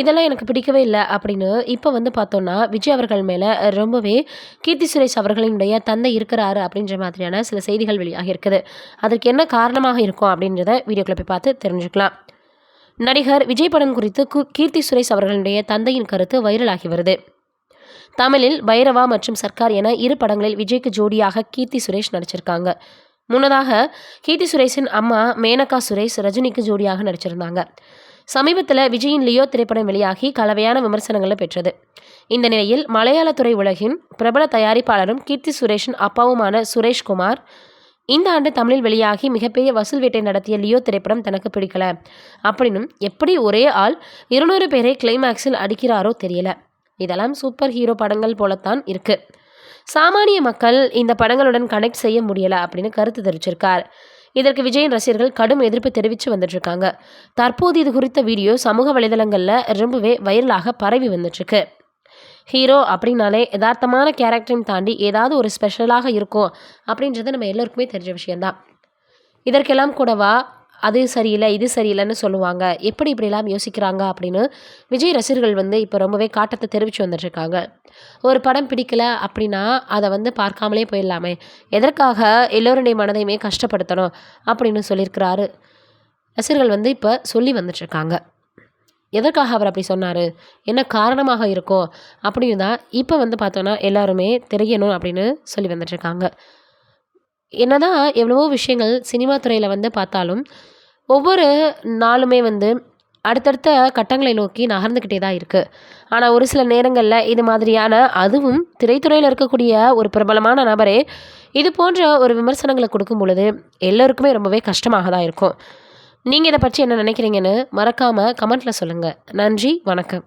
இதெல்லாம் எனக்கு பிடிக்கவே இல்ல அப்படின்னு இப்ப வந்து பார்த்தோம்னா, விஜய் அவர்கள் மேல ரொம்பவே கீர்த்தி சுரேஷ் அவர்களினுடைய தந்தை இருக்கிறாரு அப்படின்ற மாதிரியான சில செய்திகள் வெளியாகி இருக்குது. அதற்கு என்ன காரணமாக இருக்கும் அப்படின்றத வீடியோக்குள்ள போய் பார்த்து தெரிஞ்சுக்கலாம். நடிகர் விஜய் படம் குறித்து கீர்த்தி சுரேஷ் அவர்களுடைய தந்தையின் கருத்து வைரலாகி வருது. தமிழில் பைரவா மற்றும் சர்க்கார் என இரு படங்களில் விஜய்க்கு ஜோடியாக கீர்த்தி சுரேஷ் நடிச்சிருக்காங்க. முன்னதாக கீர்த்தி சுரேஷின் அம்மா மேனகா சுரேஷ் ரஜினிக்கு ஜோடியாக நடிச்சிருந்தாங்க. சமீபத்தில் விஜயின் லியோ திரைப்படம் வெளியாகி கலவையான விமர்சனங்களை பெற்றது. இந்த நிலையில் மலையாள துறை உலகின் பிரபல தயாரிப்பாளரும் கீர்த்தி சுரேஷின் அப்பாவுமான சுரேஷ்குமார் இந்த ஆண்டு தமிழில் வெளியாகி மிகப்பெரிய வசூல் வேட்டை நடத்திய லியோ திரைப்படம் தனக்கு பிடிக்கல அப்படின்னும், எப்படி ஒரே ஆள் 200 பேரை கிளைமேக்ஸில் அடிக்கிறாரோ தெரியல, இதெல்லாம் சூப்பர் ஹீரோ படங்கள் போலத்தான் இருக்கு, சாமானிய மக்கள் இந்த படங்களுடன் கனெக்ட் செய்ய முடியல அப்படின்னு கருத்து தெரிவிச்சிருக்கார். இதற்கு விஜயின் ரசிகர்கள் கடும் எதிர்ப்பு தெரிவித்து வந்துட்டு இருக்காங்க. தற்போது இது குறித்த வீடியோ சமூக வலைதளங்களில் ரொம்பவே வைரலாக பரவி வந்துட்டுருக்கு. ஹீரோ அப்படின்னாலே யதார்த்தமான கேரக்டரையும் தாண்டி ஏதாவது ஒரு ஸ்பெஷலாக இருக்கும் அப்படின்றது நம்ம எல்லோருக்குமே தெரிஞ்ச விஷயந்தான். இதற்கெல்லாம் கூடவா அது சரியில்லை இது சரியில்லைன்னு சொல்லுவாங்க, எப்படி இப்படிலாம் யோசிக்கிறாங்க அப்படின்னு விஜய் ரசிகர்கள் வந்து இப்போ ரொம்பவே காட்டத்தை தெரிவித்து வந்துட்டுருக்காங்க. ஒரு படம் பிடிக்கல அப்படின்னா அதை வந்து பார்க்காமலே போயிடலாமே, எதற்காக எல்லோருடைய மனதையுமே கஷ்டப்படுத்தணும் அப்படின்னு சொல்லியிருக்கிறாரு. ரசிகர்கள் வந்து இப்போ சொல்லி வந்துட்டுருக்காங்க. எதற்காக அவர் அப்படி சொன்னார், என்ன காரணமாக இருக்கும் அப்படின்னு தான் இப்போ வந்து பார்த்தோன்னா எல்லாருமே தெரியணும் அப்படின்னு சொல்லி வந்துட்டுருக்காங்க. என்னதான் எவ்வளவோ விஷயங்கள் சினிமா துறையில் வந்து பார்த்தாலும் ஒவ்வொரு நாளுமே வந்து அடுத்தடுத்த கட்டங்களை நோக்கி நகர்ந்துக்கிட்டே தான் இருக்குது. ஆனால் ஒரு சில நேரங்களில் இது மாதிரியான, அதுவும் திரைத்துறையில் இருக்கக்கூடிய ஒரு பிரபலமான நபரே இது போன்ற ஒரு விமர்சனங்களை கொடுக்கும் பொழுது எல்லோருக்குமே ரொம்பவே கஷ்டமாக தான் இருக்கும். நீங்கள் இதை பற்றி என்ன நினைக்கிறீங்கன்னு மறக்காமல் கமெண்ட்டில் சொல்லுங்கள். நன்றி, வணக்கம்.